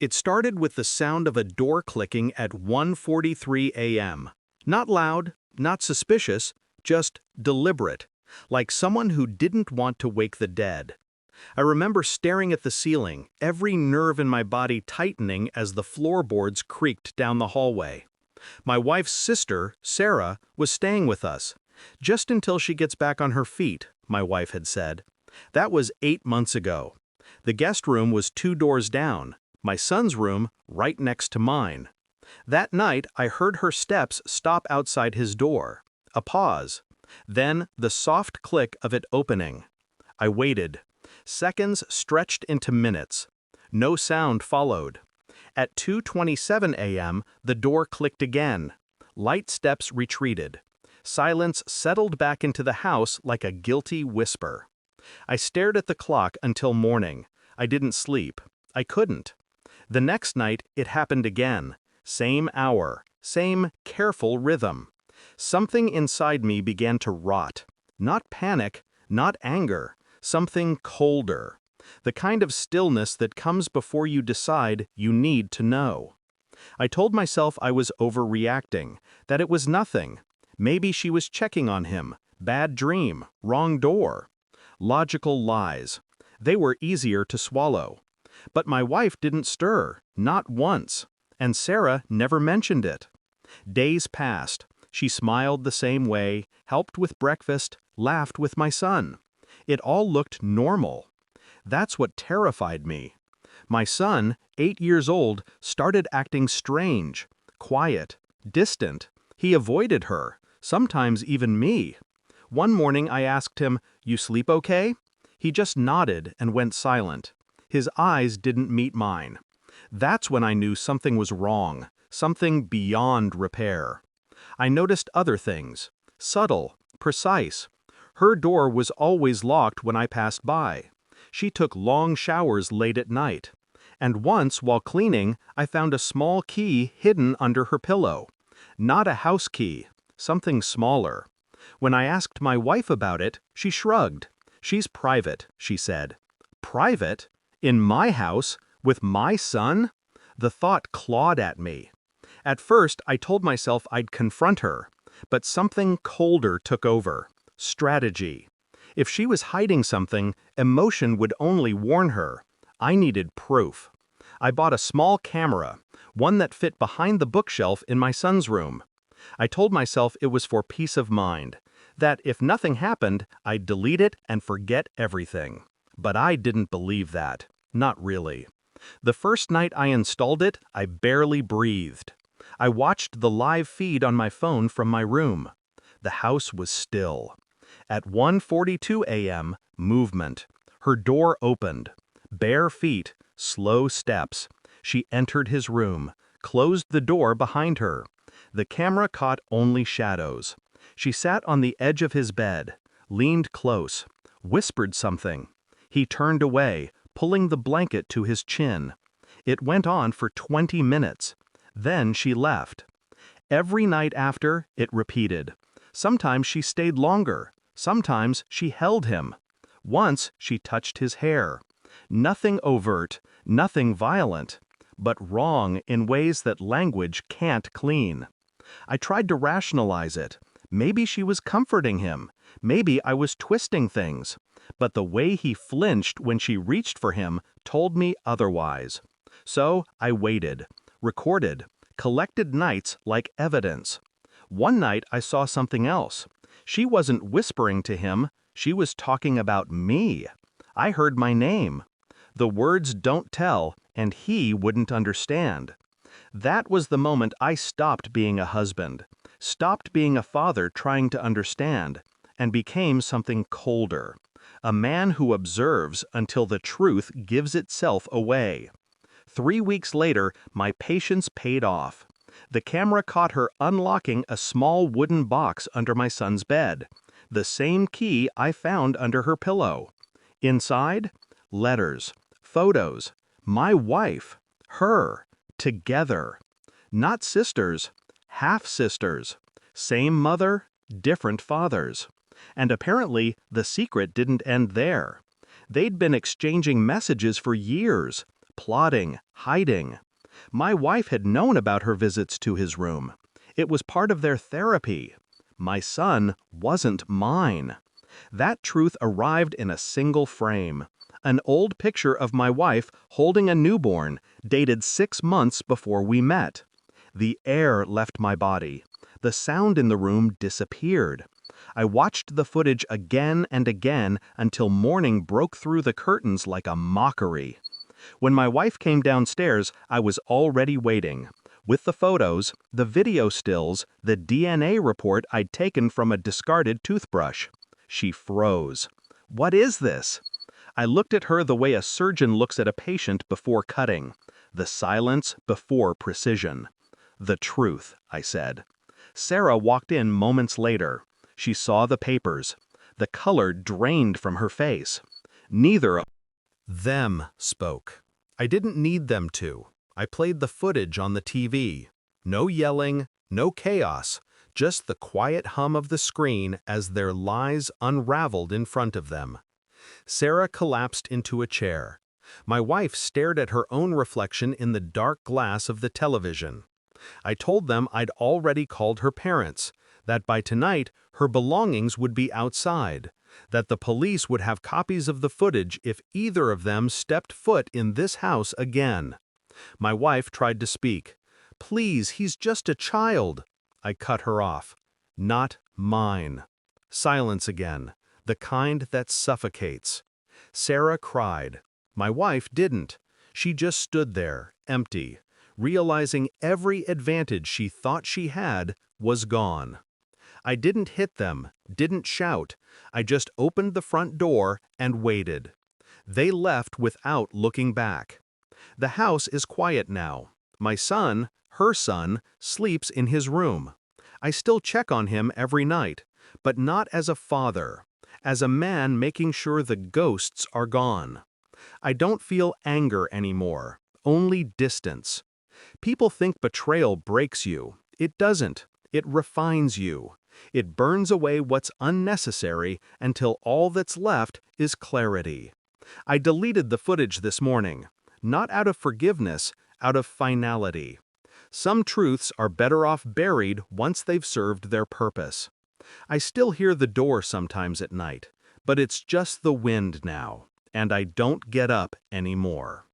It started with the sound of a door clicking at 1:43 a.m. Not loud, not suspicious, just deliberate, like someone who didn't want to wake the dead. I remember staring at the ceiling, every nerve in my body tightening as the floorboards creaked down the hallway. My wife's sister, Sarah, was staying with us. Just until she gets back on her feet, my wife had said. That was 8 months ago. The guest room was 2 doors down, my son's room right next to mine. That night, I heard her steps stop outside his door. A pause. Then the soft click of it opening. I waited. Seconds stretched into minutes. No sound followed. At 2:27 a.m., the door clicked again. Light steps retreated. Silence settled back into the house like a guilty whisper. I stared at the clock until morning. I didn't sleep. I couldn't. The next night, it happened again. Same hour, same careful rhythm. Something inside me began to rot. Not panic, not anger, something colder. The kind of stillness that comes before you decide you need to know. I told myself I was overreacting, that it was nothing. Maybe she was checking on him. Bad dream, wrong door. Logical lies. They were easier to swallow. But my wife didn't stir, not once. And Sarah never mentioned it. Days passed. She smiled the same way, helped with breakfast, laughed with my son. It all looked normal. That's what terrified me. My son, 8 years old, started acting strange, quiet, distant. He avoided her, sometimes even me. One morning I asked him, "You sleep okay?" He just nodded and went silent. His eyes didn't meet mine. That's when I knew something was wrong, something beyond repair. I noticed other things, subtle, precise. Her door was always locked when I passed by. She took long showers late at night. And once, while cleaning, I found a small key hidden under her pillow. Not a house key, something smaller. When I asked my wife about it, she shrugged. "She's private," she said. Private? In my house? With my son? The thought clawed at me. At first, I told myself I'd confront her, but something colder took over. Strategy. If she was hiding something, emotion would only warn her. I needed proof. I bought a small camera, one that fit behind the bookshelf in my son's room. I told myself it was for peace of mind, that if nothing happened, I'd delete it and forget everything. But I didn't believe that. Not really. The first night I installed it, I barely breathed. I watched the live feed on my phone from my room. The house was still. At 1:42 a.m., movement. Her door opened. Bare feet, slow steps. She entered his room, closed the door behind her. The camera caught only shadows. She sat on the edge of his bed, leaned close, whispered something. He turned away, pulling the blanket to his chin. It went on for 20 minutes. Then she left. Every night after, it repeated. Sometimes she stayed longer. Sometimes she held him. Once she touched his hair. Nothing overt, nothing violent, but wrong in ways that language can't clean. I tried to rationalize it. Maybe she was comforting him. Maybe I was twisting things. But the way he flinched when she reached for him told me otherwise. So I waited, recorded, collected nights like evidence. One night I saw something else. She wasn't whispering to him, she was talking about me. I heard my name. The words don't tell, and he wouldn't understand. That was the moment I stopped being a husband, stopped being a father trying to understand, and became something colder. A man who observes until the truth gives itself away. 3 weeks later, my patience paid off. The camera caught her unlocking a small wooden box under my son's bed, the same key I found under her pillow. Inside, letters, photos, my wife, her, together. Not sisters, half-sisters. Same mother, different fathers. And apparently, the secret didn't end there. They'd been exchanging messages for years, plotting, hiding. My wife had known about her visits to his room. It was part of their therapy. My son wasn't mine. That truth arrived in a single frame. An old picture of my wife holding a newborn, dated 6 months before we met. The air left my body. The sound in the room disappeared. I watched the footage again and again until morning broke through the curtains like a mockery. When my wife came downstairs, I was already waiting. With the photos, the video stills, the DNA report I'd taken from a discarded toothbrush. She froze. "What is this?" I looked at her the way a surgeon looks at a patient before cutting. The silence before precision. "The truth," I said. Sarah walked in moments later. She saw the papers. The color drained from her face. Neither of them spoke. I didn't need them to. I played the footage on the TV. No yelling, no chaos, just the quiet hum of the screen as their lies unraveled in front of them. Sarah collapsed into a chair. My wife stared at her own reflection in the dark glass of the television. I told them I'd already called her parents, that by tonight her belongings would be outside, that the police would have copies of the footage if either of them stepped foot in this house again. My wife tried to speak. "Please, he's just a child." I cut her off. "Not mine." Silence again, the kind that suffocates. Sarah cried. My wife didn't. She just stood there, empty, realizing every advantage she thought she had was gone. I didn't hit them, didn't shout. I just opened the front door and waited. They left without looking back. The house is quiet now. My son, her son, sleeps in his room. I still check on him every night, but not as a father, as a man making sure the ghosts are gone. I don't feel anger anymore, only distance. People think betrayal breaks you. It doesn't. It refines you. It burns away what's unnecessary until all that's left is clarity. I deleted the footage this morning, not out of forgiveness, out of finality. Some truths are better off buried once they've served their purpose. I still hear the door sometimes at night, but it's just the wind now, and I don't get up anymore.